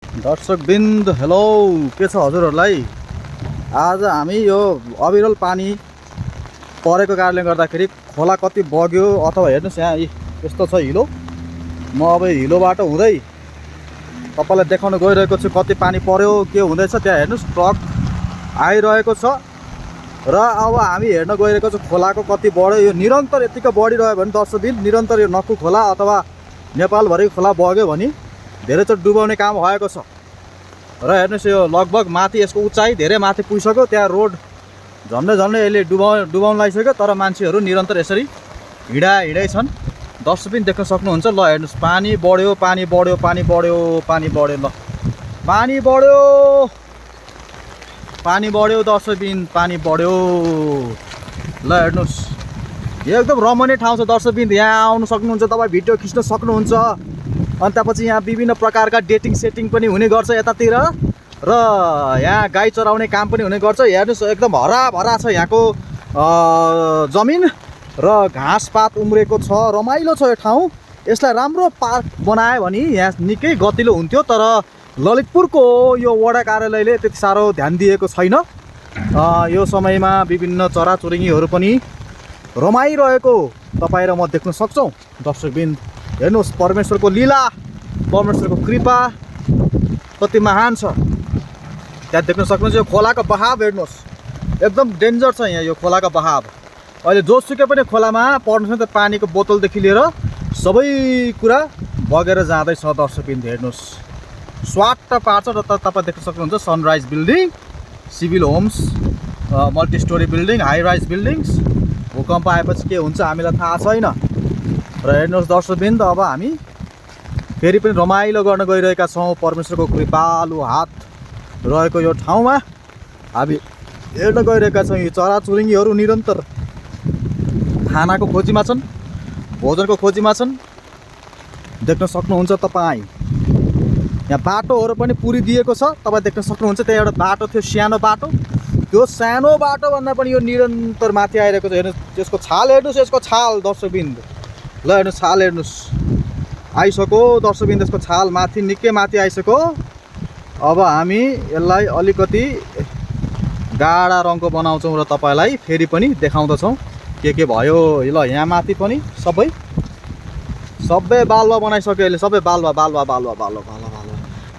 दर्शकबिन्द hello, के छ हजुरहरूलाई। आज हामी यो अविरल पानी परेको कारणले गर्दाखेरि खोला कति बग्यो अथवा हेर्नुस् यहाँ यस्तो छ हिलो। म अब हिलोबाट हुँदै तपाईलाई देखाउन गइरहेको छु कति पानी पर्यो के हुँदैछ। त्यहाँ हेर्नुस् ट्रक आइरहेको छ र अब हामी हेर्न गइरहेको छौँ खोलाको कति बढ्यो। यो निरन्तर यतिकै बढिरह्यो भने दर्शकबिन्द निरन्तर यो नक्कु खोला अथवा नेपालभरि खोला बग्यो भने धेरैचोटि डुबाउने काम भएको छ। र हेर्नुस् यो लगभग माथि यसको उचाइ धेरै माथि पुगिसक्यो। त्यहाँ रोड झन्डै झन्डै यसले डुबाउन लागिसक्यो, तर मान्छेहरू निरन्तर यसरी हिँडाइ छन्। दर्शकबिन्द देख्न सक्नुहुन्छ। ल हेर्नुस् पानी बढ्यो पानी बढ्यो पानी बढ्यो पानी बढ्यो। ल पानी बढ्यो पानी बढ्यो दर्शकबिन्द पानी बढ्यो। ल हेर्नुस् यो एकदम रमणीय ठाउँ छ दर्शकबिन्द। यहाँ आउनु सक्नुहुन्छ, तपाईँ भिडियो खिच्न सक्नुहुन्छ। अनि त्यसपछि यहाँ विभिन्न प्रकारका डेटिङ सेटिङ पनि हुने गर्छ यतातिर, र यहाँ गाई चराउने काम पनि हुने गर्छ। हेर्नुहोस् एकदम हराभरा छ यहाँको जमिन र घाँसपात उम्रेको छ। रमाइलो छ यो ठाउँ। यसलाई राम्रो पार्क बनायो भने यहाँ निकै गतिलो हुन्थ्यो, तर ललितपुरको यो वडा कार्यालयले त्यति साह्रो ध्यान दिएको छैन। यो समयमा विभिन्न चराचुरुङ्गीहरू पनि रमाइरहेको तपाईँ र म देख्न सक्छौँ दर्शकबिन्द। हेर्नुहोस् परमेश्वरको लीला, परमेश्वरको कृपा कति महान छ त्यहाँ देख्न सक्नुहुन्छ। यो खोलाको बहाव हेर्नुहोस् एकदम डेन्जर छ यहाँ यो खोलाको बहाव। अहिले जोसुकै पनि खोलामा पर्नुहोस् त पानीको बोतलदेखि लिएर सबै कुरा बगेर जाँदैछ दर्शकबिन्द। हेर्नुहोस् स्वाट पार्छ र तपाईँ देख्न सक्नुहुन्छ sunrise building, civil homes, multistorey building, high rise buildings. भूकम्प आएपछि के हुन्छ हामीलाई थाहा छैन। र हेर्नुहोस् दर्शकबिन्द अब हामी फेरि पनि रमाइलो गर्न गइरहेका छौँ। परमेश्वरको कृपालु हात रहेको यो ठाउँमा हामी हेर्न गइरहेका छौँ। यो चराचुरुङ्गीहरू निरन्तर खानाको खोजीमा छन्, भोजनको खोजीमा छन्। देख्न सक्नुहुन्छ तपाईँ यहाँ बाटोहरू पनि पुरिदिएको छ। तपाईँ देख्न सक्नुहुन्छ त्यहाँ एउटा बाटो थियो, सानो बाटो। त्यो सानो बाटोभन्दा पनि यो निरन्तर माथि आइरहेको छ। हेर्नुहोस् त्यसको छाल, हेर्नुहोस् यसको छाल दर्शकबिन्द। ल हेर्नुहोस् छाल हेर्नुहोस् आइसक्यो दर्शकबिन्द। यसको छाल माथि निकै माथि आइसक्यो। अब हामी यसलाई अलिकति गाढा रङको बनाउँछौँ र तपाईँलाई फेरि पनि देखाउँदछौँ के भयो। ल यहाँ माथि पनि सबै बालुवा बनाइसक्यो यसले। सबै बालुवा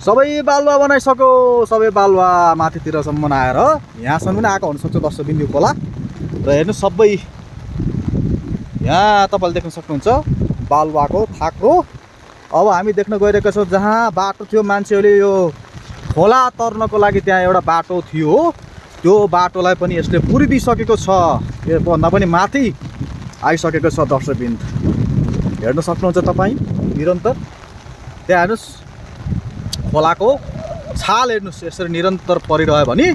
सबै बालुवा बनाइसक्यो। सबै बालुवा माथितिरसम्म आएर यहाँसम्म पनि आएको हुनसक्छ दर्शकबिन्द यो खोला। र हेर्नुहोस् सबै यहाँ तपाईँले देख्न सक्नुहुन्छ बालुवाको थाक्रो। अब हामी देख्न गइरहेका छौँ जहाँ बाटो थियो, मान्छेहरूले यो खोला तर्नको लागि त्यहाँ एउटा बाटो थियो, त्यो बाटोलाई पनि यसले पुरिदिइसकेको छ। योभन्दा पनि माथि आइसकेको छ दर्शकबिन्द। हेर्न सक्नुहुन्छ तपाईँ निरन्तर त्यहाँ हेर्नुहोस् खोलाको छाल हेर्नुहोस्। यसरी निरन्तर परिरह्यो भने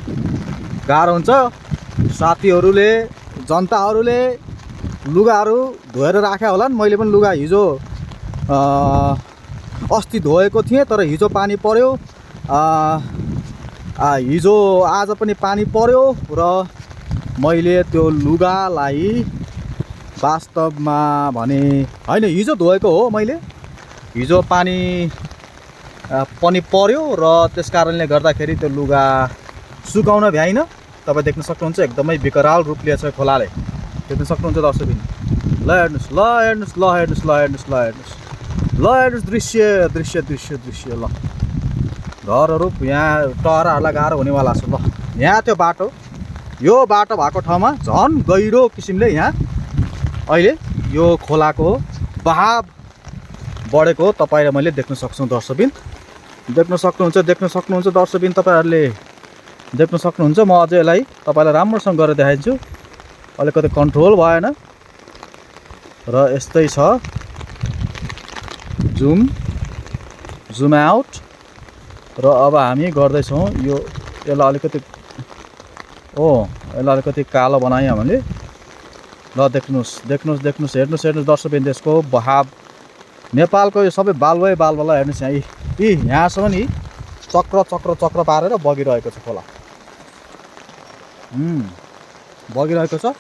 गाह्रो हुन्छ। साथीहरूले जनताहरूले लुगाहरू धोएर राख्या होलान्। मैले पनि लुगा हिजो अस्ति धोएको थिएँ, तर हिजो पानी पर्यो। हिजो आज पनि पानी पर्यो र मैले त्यो लुगालाई वास्तवमा भने होइन हिजो धोएको हो मैले। हिजो पानी पनि पर्यो र त्यस कारणले गर्दाखेरि त्यो लुगा सुकाउन भ्याइन। तपाईँ देख्न सक्नुहुन्छ एकदमै विकराल रूप लिएछ खोलाले। देख्न सक्नुहुन्छ दर्शकबिन्द। ल हेर्नुहोस् ल हेर्नुहोस् ल हेर्नुहोस् ल हेर्नुहोस् ल हेर्नुहोस् ल हेर्नुहोस् दृश्य दृश्य दृश्य दृश्य। ल घरहरू यहाँ टहराहरूलाई गाह्रो हुनेवाला छ। ल यहाँ त्यो बाटो, यो बाटो भएको ठाउँमा झन् गहिरो किसिमले यहाँ अहिले यो खोलाको बहाव बढेको तपाईँ र मैले देख्न सक्छौँ दर्शकबिन्द। देख्न सक्नुहुन्छ दर्शकबिन्द। तपाईँहरूले देख्न सक्नुहुन्छ। म अझै यसलाई तपाईँलाई राम्रोसँग गरेर देखाइदिन्छु। अलिकति कन्ट्रोल भएन र यस्तै छ। Zoom out. र अब हामी गर्दैछौँ यो यसलाई अलिकति यसलाई अलिकति कालो बनाएँ हामीले। ल देख्नुहोस् हेर्नुहोस् दर्शकबिन्द यसको बहाव। नेपालको यो सबै बालुवै बालुवालाई हेर्नुहोस् यहाँ यहाँसम्म नि चक्र पारेर बगिरहेको छ खोला, बगिरहेको छ।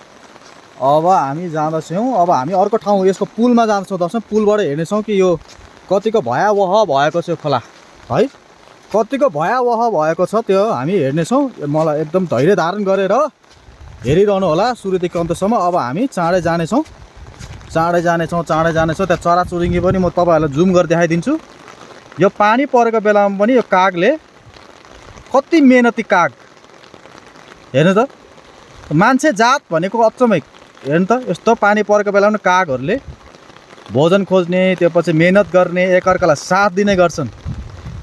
अब हामी जाँदैछौँ। अब हामी अर्को ठाउँ यसको पुलमा जाँदैछौँ दर्शक। पुलबाट हेर्नेछौँ कि यो कतिको भयावह भएको छ यो खोला है। कतिको भयावह भएको छ त्यो हामी हेर्नेछौँ। मलाई एकदम धैर्य धारण गरेर हेरिरहनु होला सुरुदेखि अन्तसम्म। अब हामी चाँडै जानेछौँ त्यहाँ चराचुरुङ्गी पनि म तपाईँहरूलाई जुम गरेर देखाइदिन्छु। यो पानी परेको बेलामा पनि यो कागले कति मेहनती काग हेर्नु त, मान्छे जात भनेको अचम्मै। हेर्नु त यस्तो पानी परेको बेलामा कागहरूले भोजन खोज्ने, त्यो पछि मेहनत गर्ने, एकअर्कालाई साथ दिने गर्छन्।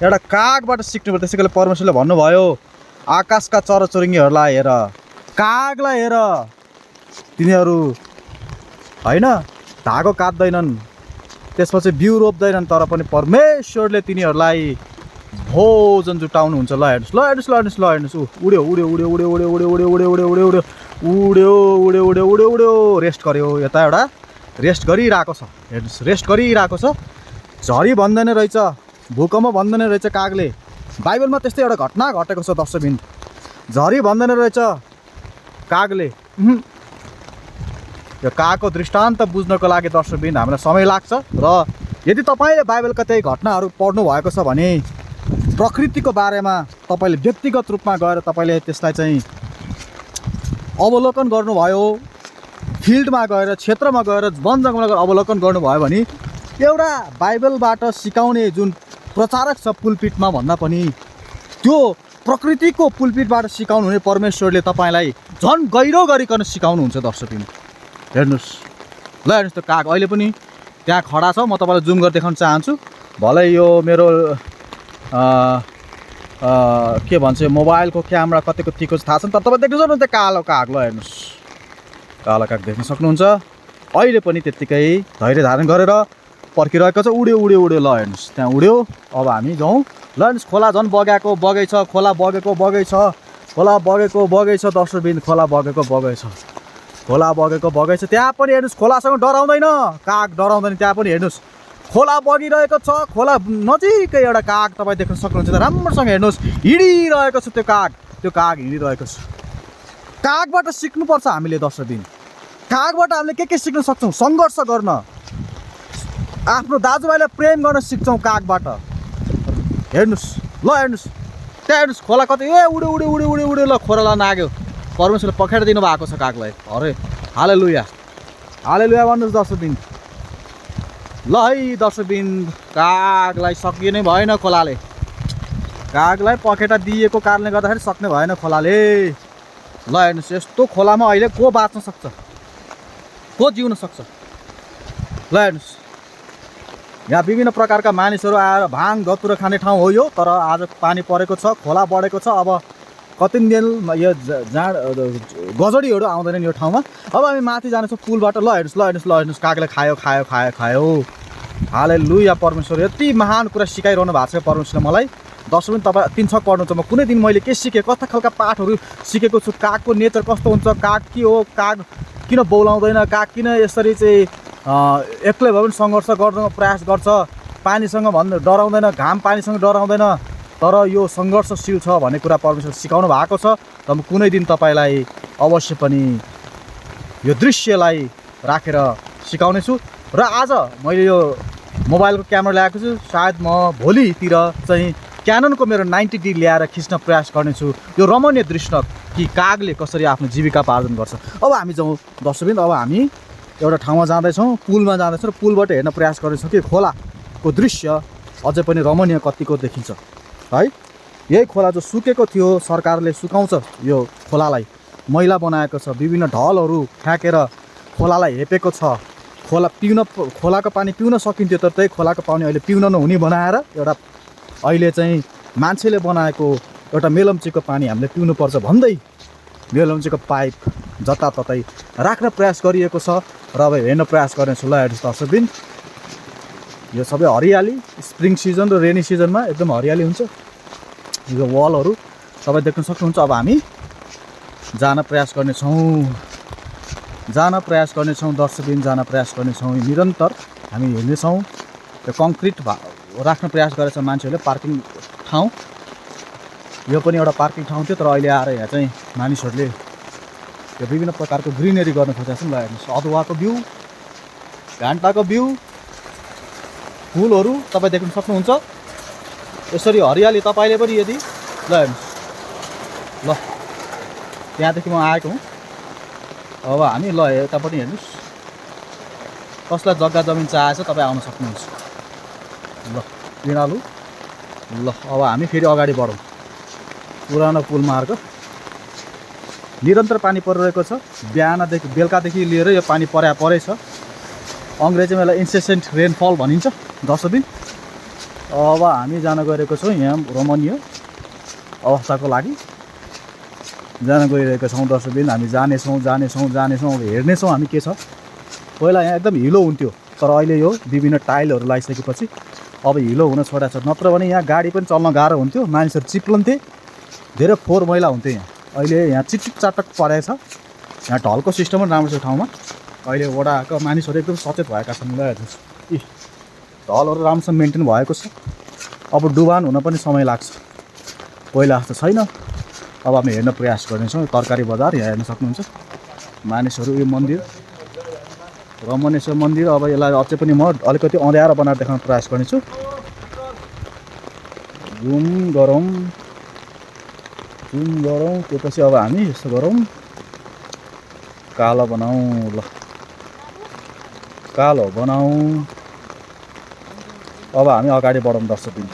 एउटा कागबाट सिक्नुपर्छ। त्यसै गरी परमेश्वरले भन्नुभयो आकाशका चराचुरुङ्गीहरूलाई हेर, कागलाई हेर, तिनीहरू होइन धागो काट्दैनन्, त्यसपछि बिउ रोप्दैनन्, तर पनि परमेश्वरले तिनीहरूलाई भोजन जुटाउनुहुन्छ। ल हेर्नुहोस् उड्यो रेस्ट गर्यो। यता एउटा रेस्ट गरिरहेको छ। हेर्नुहोस् रेस्ट गरिरहेको छ। झरी भन्दैन रहेछ, भूकम्प भन्दैन रहेछ कागले। बाइबलमा त्यस्तै एउटा घटना घटेको छ दर्शकबिन। झरी भन्दैन रहेछ कागले। यो कागको दृष्टान्त बुझ्नको लागि दर्शकबिन हामीलाई समय लाग्छ। र यदि तपाईँले बाइबलका त्यही घटनाहरू पढ्नु भएको छ भने प्रकृतिको बारेमा तपाईँले व्यक्तिगत रूपमा गएर तपाईँले त्यसलाई चाहिँ अवलोकन गर्नुभयो, फिल्डमा गएर, क्षेत्रमा गएर, वन जङ्गलमा गएर अवलोकन गर्नुभयो भने एउटा बाइबलबाट सिकाउने जुन प्रचारक छ पुलपिटमा भन्दा पनि त्यो प्रकृतिको पुलपिटबाट सिकाउनु हुने परमेश्वरले तपाईँलाई झन् गहिरो गरिकन सिकाउनुहुन्छ दर्शकबिन। हेर्नुहोस् ल हेर्नुहोस् त्यो काग अहिले पनि त्यहाँ खडा छ। म तपाईँलाई जुम गरेर देखाउन चाहन्छु। भलै यो मेरो के भन्छ मोबाइलको क्यामेरा कतिको तिखो छ थाहा छैन, तर तपाईँ देख्नु सक्नुहुन्छ त्यो कालो काग। ल हेर्नुहोस् कालो काग देख्न सक्नुहुन्छ। अहिले पनि त्यत्तिकै धैर्य धारण गरेर पर्खिरहेको छ। उड्यो। ल हेर्नुहोस् त्यहाँ उड्यो। अब हामी जाउँ। ल हेर्नुहोस् खोला झन् बगेको बगै छ, खोला बगेको बगै छ दर्शकबिन। खोला बगेको बगै छ। त्यहाँ पनि हेर्नुहोस् खोलासँग डराउँदैन काग, डराउँदैन। त्यहाँ पनि हेर्नुहोस् खोला बगिरहेको छ। खोला नजिकै एउटा काग तपाईँ देख्न सक्नुहुन्छ। राम्रोसँग हेर्नुहोस् हिँडिरहेको छ त्यो काग हिँडिरहेको छ। कागबाट सिक्नुपर्छ हामीले दर्शकबिन। कागबाट हामीले के सिक्न सक्छौँ? सङ्घर्ष गर्न, आफ्नो दाजुभाइलाई प्रेम गर्न सिक्छौँ कागबाट। हेर्नुहोस् ल हेर्नुहोस् त्यहाँ हेर्नुहोस् खोला कति उड्यो। ल खोलालाई नाग्यो। परमेश्वरले पखेटा दिनुभएको छ कागलाई। अरे हालेलुया भन्नुहोस् दर्शकबिन। ल है दर्शकबिन कागलाई सकिए नै भएन खोलाले। कागलाई पखेटा दिएको कारणले गर्दाखेरि सक्ने भएन खोलाले। ल हेर्नुहोस् यस्तो खोलामा अहिले को बाँच्न सक्छ, को जिउन सक्छ? ल हेर्नुहोस् यहाँ विभिन्न प्रकारका मानिसहरू आएर भाङ धतुरा खाने ठाउँ हो यो। तर आज पानी परेको छ, खोला बढेको छ। अब कति दिन यो गजडीहरू आउँदैनन् यो ठाउँमा। अब हामी माथि जानेछौँ पुलबाट। ल हेर्नुहोस् कागले खायो। हालेलुया परमेश्वर यति महान कुरा सिकाइरहनु भएको छ परमेश्वरले मलाई। दर्शक पनि तपाईँ 3 छक पढ्नुहुन्छ। म कुनै दिन मैले के सिकेँ, कस्ता खालका पाठहरू सिकेको छु, कागको नेचर कस्तो हुन्छ, काग के हो, काग किन बौलाउँदैन, काग किन यसरी चाहिँ एक्लै भए पनि सङ्घर्ष गर्न प्रयास गर्छ, पानीसँग भन्दा डराउँदैन, घाम पानीसँग डराउँदैन, तर यो सङ्घर्षशील छ भन्ने कुरा परमेश्वर सिकाउनु भएको छ। र म कुनै दिन तपाईँलाई अवश्य पनि यो दृश्यलाई राखेर सिकाउनेछु। र आज मैले यो मोबाइलको क्यामेरा ल्याएको छु। सायद म भोलितिर चाहिँ क्याननको मेरो 90D ल्याएर खिच्न प्रयास गर्नेछु यो रमणीय दृश्य कि कागले कसरी आफ्नो जीविकापार्जन गर्छ। अब हामी जाउँ दर्शकबिन। अब हामी एउटा ठाउँमा जाँदैछौँ, पुलमा जाँदैछौँ र पुलबाट हेर्न प्रयास गर्दैछौँ कि खोलाको दृश्य अझै पनि रमणीय कतिको देखिन्छ है। यही खोला जो सुकेको थियो, सरकारले सुकाउँछ यो खोलालाई, मैला बनाएको छ, विभिन्न ढलहरू फ्याँकेर खोलालाई हेपेको छ। खोलाको पानी पिउन सकिन्थ्यो, तर त्यही खोलाको पानी अहिले पिउन नहुने बनाएर एउटा अहिले चाहिँ मान्छेले बनाएको एउटा मेलम्चीको पानी हामीले पिउनुपर्छ भन्दै मेलम्चीको पाइप जताततै राख्न प्रयास गरिएको छ। र अब हेर्न प्रयास गर्नेछु। ल हेर्नुहोस् दर्शकबिन यो सबै हरियाली, स्प्रिङ सिजन र रेनी सिजनमा एकदम हरियाली हुन्छ। यो वलहरू तपाईँ देख्न सक्नुहुन्छ। अब हामी जान प्रयास गर्नेछौँ दर्शकबिन, जान प्रयास गर्नेछौँ। निरन्तर हामी हिँड्नेछौँ। त्यो कङ्क्रिट राख्न प्रयास गरेछ मान्छेहरूले, पार्किङ ठाउँ। यो पनि एउटा पार्किङ ठाउँ थियो, तर अहिले आएर यहाँ चाहिँ मानिसहरूले यो विभिन्न प्रकारको ग्रिनरी गर्न खोजेका छन्। ल हेर्नुहोस् अदुवाको बिउ, घान्टाको बिउ, फुलहरू तपाईँ देख्न सक्नुहुन्छ। यसरी हरियाली तपाईँले पनि यदि ल हेर्नुहोस् ल त्यहाँदेखि म आएको हुँ। अब हामी ल यता पनि हेर्नुहोस् कसलाई जग्गा जमिन चाहेछ तपाईँ आउन सक्नुहुन्छ। ल पिँडालु ल अब हामी फेरि अगाडि बढौँ। पुरानो पुल मार्ग निरन्तर पानी परिरहेको छ। बिहानदेखि बेलुकादेखि लिएर यो पानी परै छ। अङ्ग्रेजीमा यसलाई इन्सेसेन्ट रेनफल भनिन्छ 10 दिन। अब हामी जान गइरहेको छौँ यहाँ रमणीय अवस्थाको लागि जान गइरहेका छौँ। 10 दिन हामी जानेछौँ। अब हेर्नेछौँ हामी के छ। पहिला यहाँ एकदम हिलो हुन्थ्यो तर अहिले यो विभिन्न टाइलहरू लगाइसकेपछि अब हिलो हुन छोडेको छ। नत्र भने यहाँ गाडी पनि चल्न गाह्रो हुन्थ्यो, मानिसहरू चिप्लन्थे, धेरै फोहोर मैला हुन्थ्यो यहाँ। अहिले यहाँ चिटचिट चाटक परेछ। यहाँ ढलको सिस्टम पनि राम्रो छ ठाउँमा। अहिले वडाका मानिसहरू एकदम सचेत भएका छन्। ल हेर्नुहोस् यी ढलहरू राम्रोसँग मेन्टेन भएको छ। अब डुबान हुन पनि समय लाग्छ, पहिला जस्तो छैन। अब हामी हेर्न प्रयास गर्नेछौँ। तरकारी बजार यहाँ हेर्न सक्नुहुन्छ। मानिसहरू यो मन्दिर रमणेश्वर मन्दिर। अब यसलाई अझै पनि म अलिकति अँध्यारो बनाएर देखाउन प्रयास गर्नेछु। जुम गरौँ त्यसपछि अब हामी यस्तो गरौँ, कालो बनाऊ। ल कालो बनाऊ। अब हामी अगाडि बढौँ। 10 दिन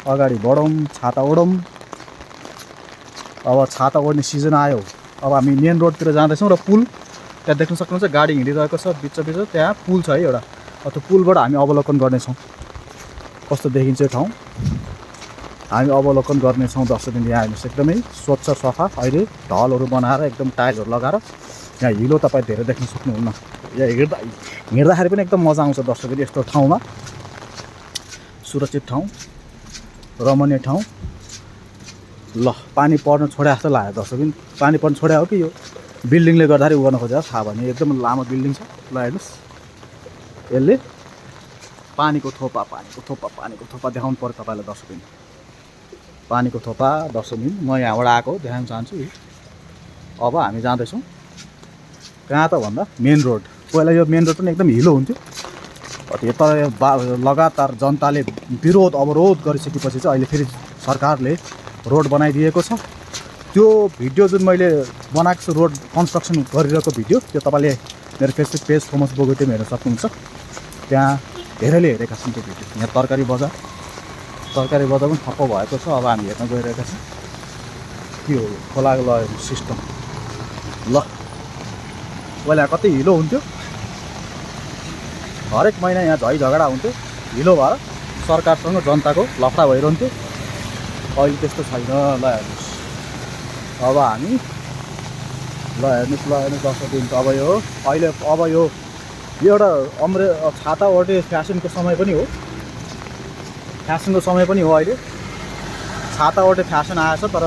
अगाडि बढौँ, छाता ओढौँ। अब छाता ओढ्ने सिजन आयो। अब हामी मेन रोडतिर जाँदैछौँ र पुल त्यहाँ देख्न सक्नुहुन्छ। गाडी हिँडिरहेको छ बिच त्यहाँ पुल छ है एउटा। त्यो पुलबाट हामी अवलोकन गर्नेछौँ कस्तो देखिन्छ यो ठाउँ। हामी अवलोकन गर्नेछौँ 10 दिन। यहाँ हेर्नुहोस् एकदमै स्वच्छ सफा। अहिले ढलहरू बनाएर एकदम टाइलहरू लगाएर यहाँ हिलो तपाईँ धेरै देख्न सक्नुहुन्न। यहाँ हिँड्दाखेरि पनि एकदम मजा आउँछ 10 दिन यस्तो ठाउँमा। सुरक्षित ठाउँ, रमणीय ठाउँ। ल पानी पर्न छोडे जस्तो लाग्यो 10 दिन। पानी पर्न छोडे हो कि यो बिल्डिङले गर्दाखेरि उगाउन खोजेर थाहा भएन। एकदम लामो बिल्डिङ छ। ल हेर्नुहोस् यसले पानीको थोपा देखाउनु पर्यो तपाईँलाई 10 दिन। पानीको थोपा 10 दिन। म यहाँबाट आएको देखाउन चाहन्छु। अब हामी जाँदैछौँ कहाँ त भन्दा मेन रोड। पहिला यो मेन रोड पनि एकदम हिलो हुन्थ्यो तर लगातार जनताले विरोध अवरोध गरिसकेपछि चाहिँ अहिले फेरि सरकारले रोड बनाइदिएको छ। त्यो भिडियो जुन मैले बनाएको छु रोड कन्स्ट्रक्सन गरिरहेको भिडियो, त्यो तपाईँले मेरो फेसबुक पेज थोमस बोगटीमा हेर्न सक्नुहुन्छ। त्यहाँ धेरैले हेरेका छन् त्यो भिडियो। यहाँ तरकारी बजार पनि ठप्प भएको छ। अब हामी हेर्न गइरहेका छौँ के हो खोलाको ल सिस्टम। ल पहिला कति हिलो हुन्थ्यो, हरेक महिना यहाँ झै झगडा हुन्थ्यो हिलो भएर, सरकारसँग जनताको लफडा भइरहन्थ्यो। अहिले त्यस्तो छैन। ल हेर्नुहोस् अब हामी ल हेर्नुहोस् 10 दिन। अब यो अहिले अब यो एउटा छाता ओढ्ने फ्यासनको समय पनि हो। अहिले छाता ओढ्ने फ्यासन आएछ। तर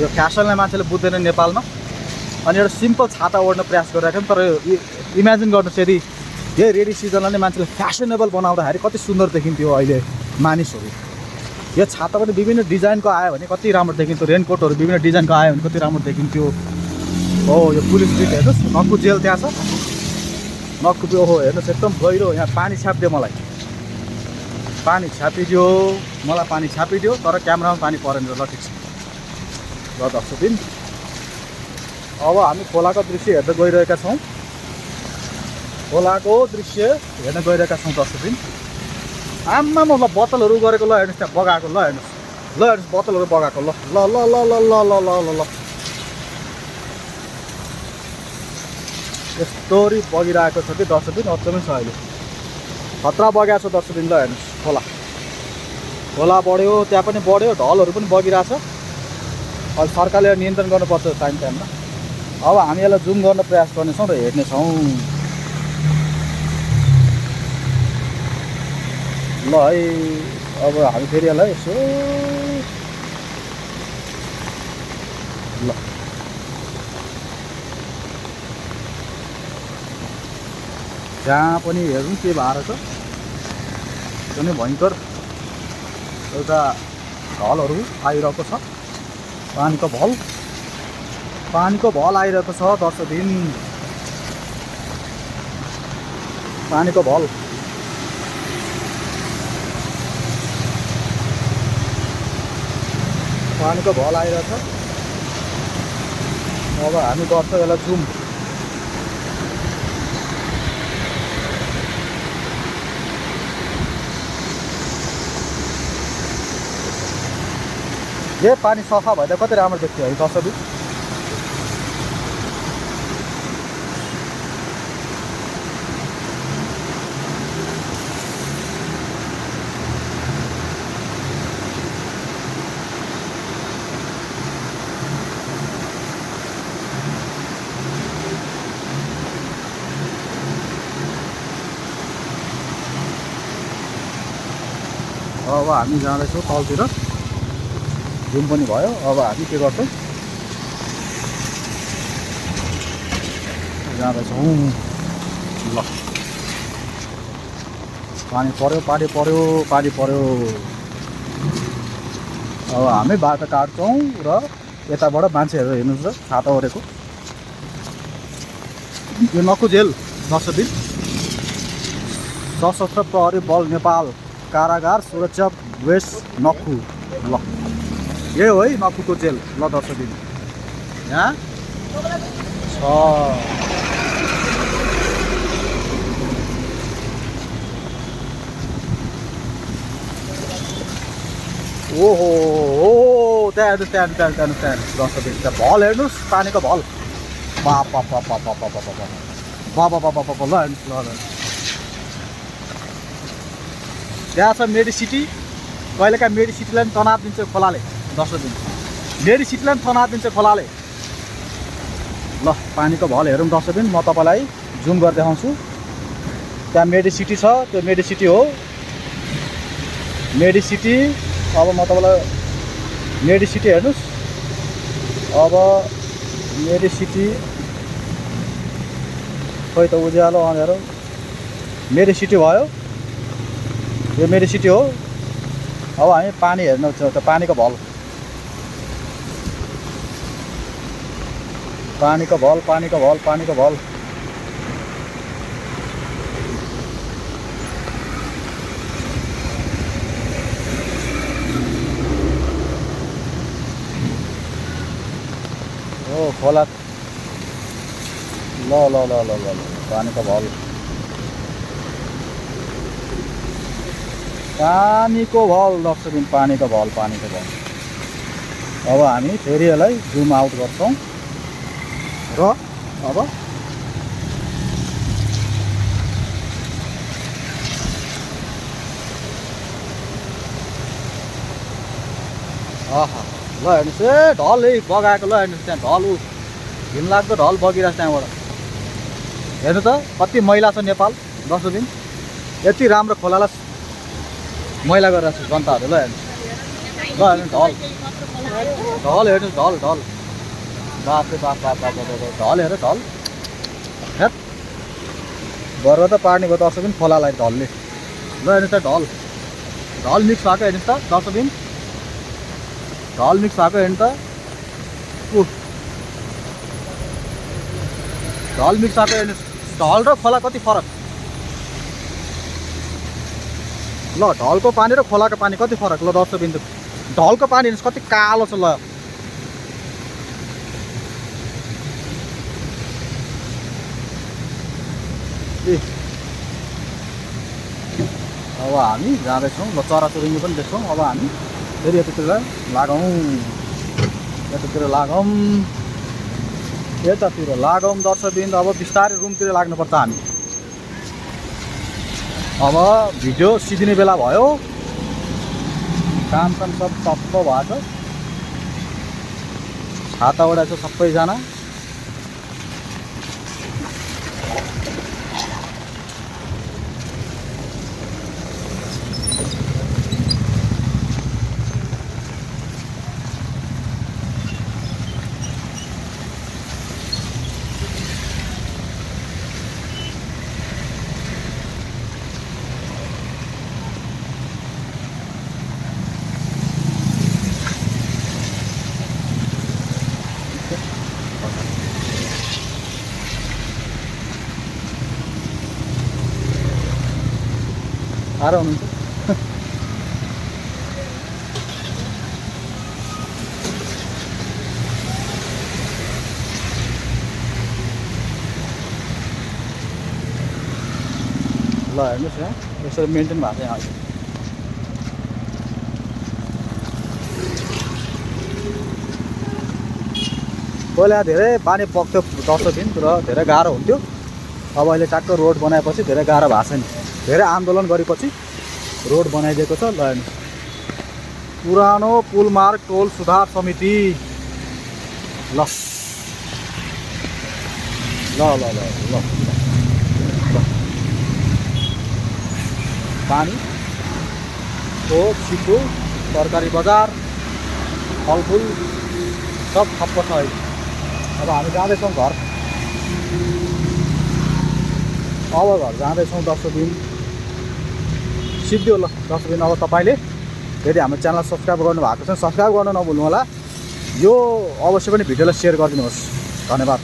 यो फ्यासनलाई मान्छेले बुझ्दैन नेपालमा। अनि एउटा सिम्पल छाता ओढ्न प्रयास गरिरहेको छ। तर इमेजिन गर्नुहोस् यदि यही रेनी सिजनलाई नै मान्छेले फ्यासनेबल बनाउँदाखेरि कति सुन्दर देखिन्थ्यो। अहिले मानिसहरू यो छाता पनि विभिन्न डिजाइनको आयो भने कति राम्रो देखिन्थ्यो। रेनकोटहरू विभिन्न डिजाइनको आयो भने कति राम्रो देखिन्थ्यो। हो यो पुलिस ब्रिज हेर्नुहोस्। नक्कु जेल त्यहाँ छ। नक्कु ओहो हेर्नुहोस् एकदम गहिरो। यहाँ पानी छापिदियो मलाई, पानी छापिदियो तर क्यामेरामा पानी परेन। ल ठिक छ। ल 10 दिन। अब हामी खोलाको दृश्य हेर्न गइरहेका छौँ। 10 दिन। आम्मा ल बोतलहरू गरेको। ल हेर्नुहोस् त्यहाँ बगाएको। ल हेर्नुहोस् बोतलहरू बगाएको। ल ल ल ल ल ल ल ल ल ल यस्तोरी बगिरहेको छ कि 10 दिन अचम्मै छ। अहिले खतरा बगाएको छ 10 दिन। ल हेर्नुहोस् खोला बढ्यो, त्यहाँ पनि बढ्यो, ढलहरू पनि बगिरहेछ। अहिले सरकारले नियन्त्रण गर्नुपर्छ टाइममा। अब हामी यसलाई जुम गर्न प्रयास गर्नेछौँ र हेर्नेछौँ। ल है अब हामी फेरि यसलाई यसो ल जहाँ पनि हेरौँ के भएर छ। एकदमै भयङ्कर एउटा ढलहरू आइरहेको छ। पानीको भल आइरहेको छ 10 दिन। पानीको भल पानीको भल आइरहेछ। अब हामी गर्छौँ यसलाई जुम। ए पानी सफा भइदियो कति राम्रो देख्थ्यो है दर्शकबिन। अब हामी जाँदैछौँ तलतिर, जुम पनि भयो। अब हामी के गर्छौँ, जाँदैछौँ। ल पानी पर्यो पानी पर्यो पानी पर्यो। अब हामी बाटो काट्छौँ र यताबाट मान्छेहरू हेर्नुहुन्छ छाता ओढेको। यो नक्कु जेल दर्शकबिन, सशस्त्र प्रहरी बल नेपाल कारागार सुरक्षा वेस्ट नक्कु। ल यही हो है नक्कुको जेल। ल दर्शकबिन यहाँ छ। ओहो हो त्यहाँ हेर्नुहोस् त्यहाँ त्यहाँ त्यहाँ त्यहाँ दर्शकबिन त्यहाँ भल हेर्नुहोस्, पानीको भल। बाप बाप बाप बाप बाप बाप बाप बाप बाप बाप। ल हेर्नुहोस् ल ल त्यहाँ छ मेडिसिटी। कहिलेकाहीँ मेडिसिटीलाई पनि तनाव दिन्छ खोलाले दर्शकबिन, मेडिसिटीलाई पनि तनाव दिन्छ खोलाले। ल पानीको भल हेरौँ दर्शकबिन, म तपाईँलाई जुम गरेर देखाउँछु। त्यहाँ मेडिसिटी छ, त्यो मेडिसिटी हो मेडिसिटी। अब म तपाईँलाई मेडिसिटी हेर्नुहोस्। अब मेडिसिटी खोइ त उज्यालो अँध्यारो, मेडिसिटी भयो, यो मेडिसिटी हो। अब हामी पानी हेर्नु छ, त्यो पानीको भल, पानीको भल पानीको भल पानीको भल। ओ खोला। ल ल ल ल ल पानीको भल, पानीको भल दर्शकबिन, पानीको भल पानीको भल। अब हामी फेरि यसलाई जुम आउट गर्छौँ र अब आहा ल हेर्नुहोस् ए ढल है बगाएको। ल हेर्नुहोस् त्यहाँ ढल, ऊ घिनलाग्दो ढल बगिरहेको त्यहाँबाट। हेर्नु त कति मैला छ नेपाल दर्शकबिन, यति राम्रो खोलालाई मैला गरिरहेको छ जनताहरू। ल हेर्नुहोस् ल हेर्नुहोस् ढल ढल हेर्नुहोस् ढल ढल। बाप रे बाप बाप बाप ढल हेर ढल। हेर बर्बाद त पार्ने भयो दर्शकबिन खोलालाई ढलले। ल हेर्नुहोस् त ढल ढल मिक्स भएको हेर्नुहोस् त दर्शकबिन, ढल मिक्स भएको हेर्नु त। ढल मिक्स भएको हेर्नुहोस्, ढल र खोला कति फरक। ल ढलको पानी र खोलाको पानी कति फरक। ल दर्शकबिन ढलको पानी हेर्नुहोस् कति कालो छ। ल अब हामी जाँदैछौँ। ल चराचुरुङ्गी पनि देख्छौँ। अब हामी फेरि यतातिर लागौँ, यतातिर लागौँ, यतातिर लागौँ दर्शकबिन। अब बिस्तारै रुमतिर लाग्नुपर्छ हामी। अब भिडियो सिद्धिने बेला भयो, काम सब सप्प भएको छ, छाता ओढाएको छ सबैजना। आएर हुनुहुन्छ ल हेर्नुहोस् यहाँ यसरी मेन्टेन भएको छ यहाँ अहिले। पहिला धेरै पानी पक्थ्यो डस्टबिन र धेरै गाह्रो हुन्थ्यो। अब अहिले ट्याक्क रोड बनाएपछि धेरै गाह्रो भएको छैन। धेरै आन्दोलन गरेपछि रोड बनाइदिएको छ। ल हेर्नुहोस् पुरानो पुलमार्ग टोल सुधार समिति। ल ल ल ल ल पानी खोप सिटो तरकारी बजार फलफुल सब ठप्प छ अहिले। अब हामी जाँदैछौँ घर। अब घर जाँदैछौँ। डस्टबिन सिद्धियो। ल डस्टबिन अब तपाईँले यदि हाम्रो च्यानल सब्सक्राइब गर्नुभएको छ सब्सक्राइब गर्न नभुल्नु होला। यो अवश्य पनि भिडियोलाई सेयर गरिदिनुहोस्। धन्यवाद।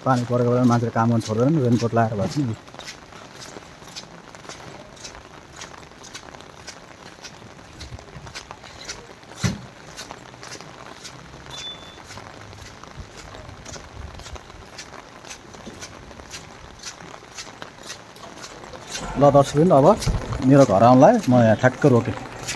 पानी परेको बेलामा मान्छेले काम गर्न छोड्दैन। रेनकोट लगाएर भए पनि ल दर्शकबिन अब मेरो घर आउनलाई म यहाँ ठ्याक्क रोकेँ।